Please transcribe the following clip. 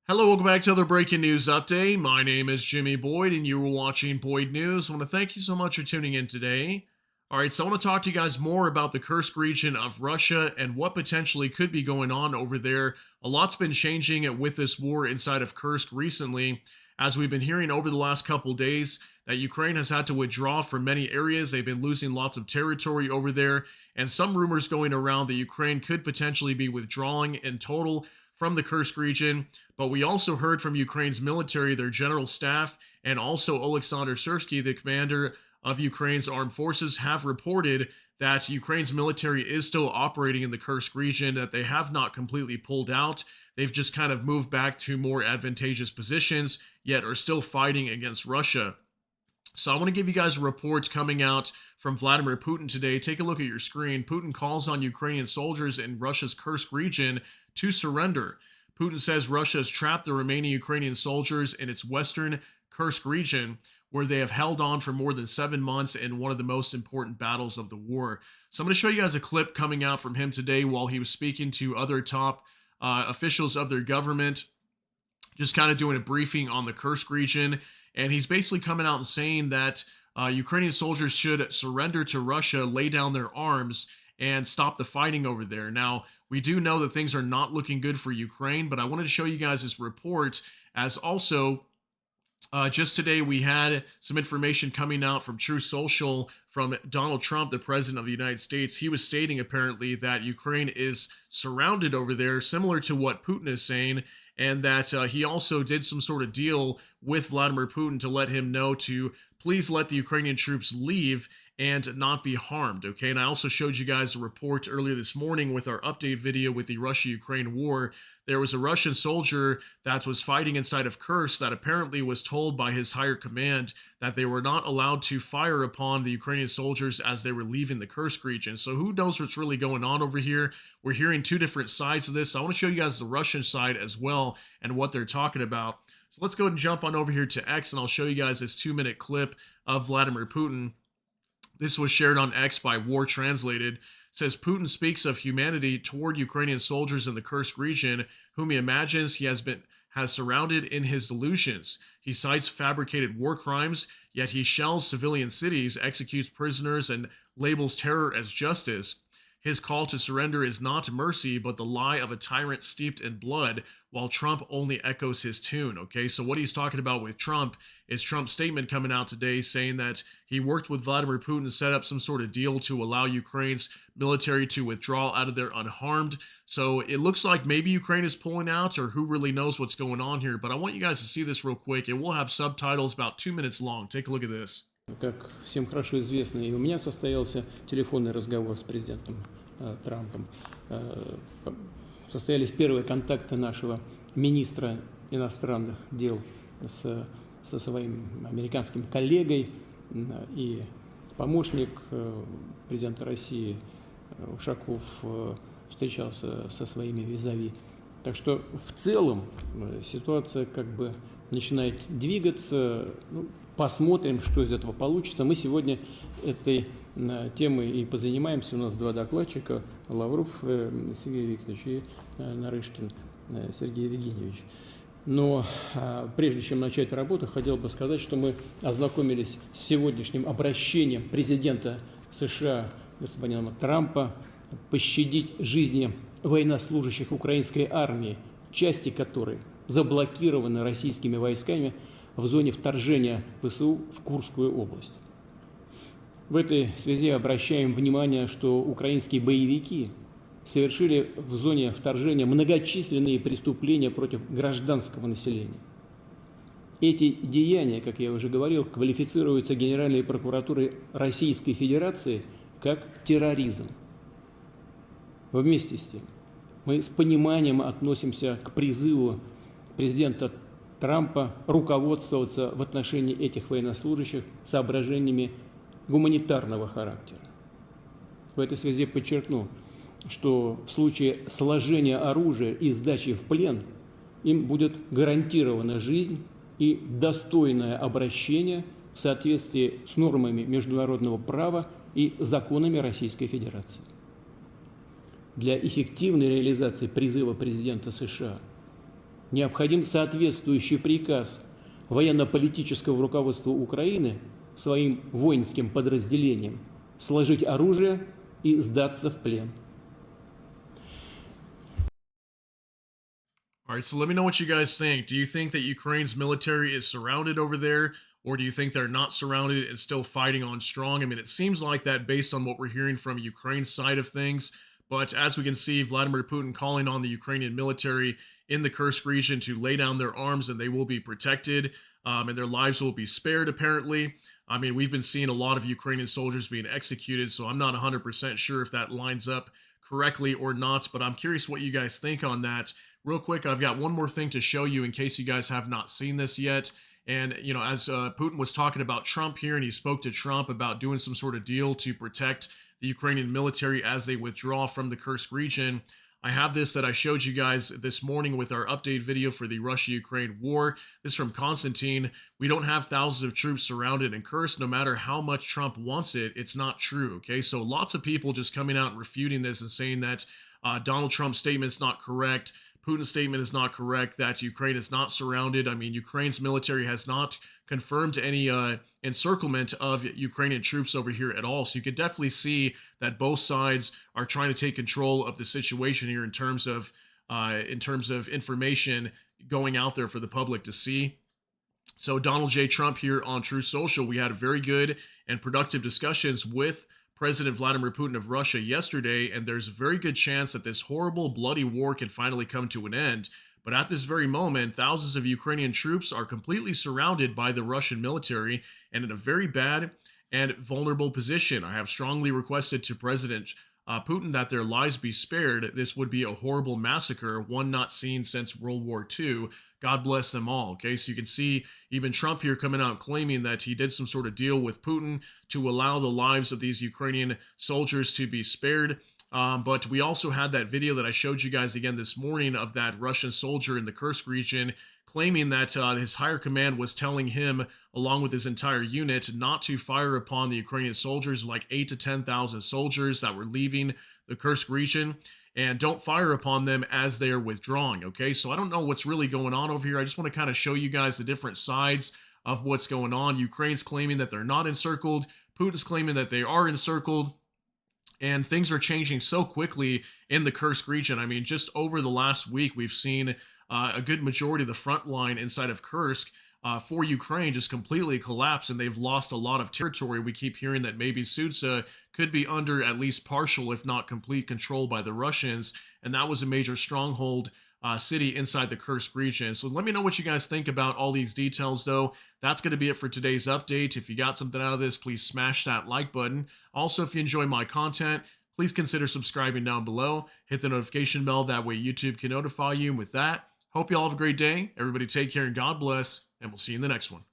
Hello, welcome back to another breaking news update. My name is Jimmy Boyd, and you are watching Boyd News. I want to thank you so much for tuning in today. All right, so I want to talk to you guys more about the Kursk region of Russia and what potentially could be going on over there. A lot's been changing with this war inside of Kursk recently, as we've been hearing over the last couple days that Ukraine has had to withdraw from many areas. They've been losing lots of territory over there, and some rumors going around that Ukraine could potentially be withdrawing in total from the Kursk region. But we also heard from Ukraine's military, their general staff, and also Oleksandr Syrsky, the commander of Ukraine's armed forces, have reported that Ukraine's military is still operating in the Kursk region, that they have not completely pulled out. They've just kind of moved back to more advantageous positions, yet are still fighting against Russia. So I want to give you guys a report coming out from Vladimir Putin today. Take a look at your screen. Putin calls on Ukrainian soldiers in Russia's Kursk region to surrender. Putin says Russia has trapped the remaining Ukrainian soldiers in its western Kursk region, where they have held on for more than 7 months in one of the most important battles of the war. So I'm going to show you guys a clip coming out from him today while he was speaking to other top officials of their government, just kind of doing a briefing on the Kursk region. And he's basically coming out and saying that Ukrainian soldiers should surrender to Russia, lay down their arms, and stop the fighting over there. Now, we do know that things are not looking good for Ukraine, but I wanted to show you guys this report, as also just today we had some information coming out from True Social from Donald Trump, the president of the United States. He was stating apparently that Ukraine is surrounded over there, similar to what Putin is saying, and that he also did some sort of deal with Vladimir Putin to let him know to please let the Ukrainian troops leave and not be harmed, okay? And I also showed you guys a report earlier this morning with our update video with the Russia-Ukraine war. There was a Russian soldier that was fighting inside of Kursk that apparently was told by his higher command that they were not allowed to fire upon the Ukrainian soldiers as they were leaving the Kursk region. So who knows what's really going on over here? We're hearing two different sides of this. I want to show you guys the Russian side as well and what they're talking about. So let's go ahead and jump on over here to X, and I'll show you guys this 2-minute clip of Vladimir Putin. This was shared on X by War Translated. It says Putin speaks of humanity toward Ukrainian soldiers in the Kursk region, whom he imagines he has surrounded in his delusions. He cites fabricated war crimes, yet he shells civilian cities, executes prisoners, and labels terror as justice. His call to surrender is not mercy, but the lie of a tyrant steeped in blood, while Trump only echoes his tune, okay? So what he's talking about with Trump is Trump's statement coming out today saying that he worked with Vladimir Putin to set up some sort of deal to allow Ukraine's military to withdraw out of there unharmed. So it looks like maybe Ukraine is pulling out, or who really knows what's going on here. But I want you guys to see this real quick. It will have subtitles about 2 minutes long. Take a look at this. Как всем хорошо известно, и у меня состоялся телефонный разговор с президентом Трампом. Состоялись первые контакты нашего министра иностранных дел со своим американским коллегой, и помощник президента России Ушаков встречался со своими визави. Так что в целом ситуация как бы начинает двигаться. Посмотрим, что из этого получится. Мы сегодня этой темой и позанимаемся. У нас 2 докладчика: Лавров Сергей Викторович и Нарышкин Сергей Евгеньевич. Но прежде чем начать работу, хотел бы сказать, что мы ознакомились с сегодняшним обращением президента США господина Трампа пощадить жизни военнослужащих украинской армии, части которой заблокированы российскими войсками в зоне вторжения ВСУ в Курскую область. В этой связи обращаем внимание, что украинские боевики совершили в зоне вторжения многочисленные преступления против гражданского населения. Эти деяния, как я уже говорил, квалифицируются Генеральной прокуратурой Российской Федерации как терроризм. Вместе с тем, мы с пониманием относимся к призыву президента Трампа руководствоваться в отношении этих военнослужащих соображениями гуманитарного характера. В этой связи подчеркну, что в случае сложения оружия и сдачи в плен им будет гарантирована жизнь и достойное обращение в соответствии с нормами международного права и законами Российской Федерации. Для эффективной реализации призыва президента США необходим соответствующий приказ военно-политического руководства Украины своим воинским подразделениям сложить оружие и сдаться в плен. All right, so let me know what you guys think. Do you think that Ukraine's military is surrounded over there, or do you think they're not surrounded and still fighting on strong? I mean, it seems like that based on what we're hearing from Ukraine's side of things. But as we can see, Vladimir Putin calling on the Ukrainian military in the Kursk region to lay down their arms and they will be protected, and their lives will be spared, apparently. I mean, we've been seeing a lot of Ukrainian soldiers being executed, so I'm not 100% sure if that lines up correctly or not, but I'm curious what you guys think on that. Real quick, I've got one more thing to show you in case you guys have not seen this yet. And, you know, as Putin was talking about Trump here, and he spoke to Trump about doing some sort of deal to protect the Ukrainian military as they withdraw from the Kursk region. I have this that I showed you guys this morning with our update video for the Russia-Ukraine war. This is from Constantine. We don't have thousands of troops surrounded in Kursk. No matter how much Trump wants it, it's not true, okay? So lots of people just coming out and refuting this and saying that Donald Trump's statement is not correct. Putin's statement is not correct, that Ukraine is not surrounded. I mean, Ukraine's military has not confirmed any encirclement of Ukrainian troops over here at all. So you could definitely see that both sides are trying to take control of the situation here in terms of information going out there for the public to see. So Donald J. Trump here on Truth Social, we had very good and productive discussions with President Vladimir Putin of Russia yesterday, and there's a very good chance that this horrible, bloody war can finally come to an end. But at this very moment, thousands of Ukrainian troops are completely surrounded by the Russian military and in a very bad and vulnerable position. I have strongly requested to President Putin that their lives be spared. This would be a horrible massacre, one not seen since World War II. God bless them all. Okay, so you can see even Trump here coming out claiming that he did some sort of deal with Putin to allow the lives of these Ukrainian soldiers to be spared. But we also had that video that I showed you guys again this morning of that Russian soldier in the Kursk region claiming that his higher command was telling him, along with his entire unit, not to fire upon the Ukrainian soldiers, like 8,000 to 10,000 soldiers that were leaving the Kursk region, and don't fire upon them as they are withdrawing, okay? So I don't know what's really going on over here. I just want to kind of show you guys the different sides of what's going on. Ukraine's claiming that they're not encircled. Putin's claiming that they are encircled. And things are changing so quickly in the Kursk region. I mean, just over the last week, we've seen a good majority of the front line inside of Kursk for Ukraine just completely collapse, and they've lost a lot of territory. We keep hearing that maybe Sudzha could be under at least partial, if not complete, control by the Russians, and that was a major stronghold city inside the Kursk region. So let me know what you guys think about all these details, though. That's going to be it for today's update. If you got something out of this, please smash that like button. Also, if you enjoy my content, please consider subscribing down below. Hit the notification bell. That way YouTube can notify you. And with that, hope you all have a great day. Everybody take care and God bless, and we'll see you in the next one.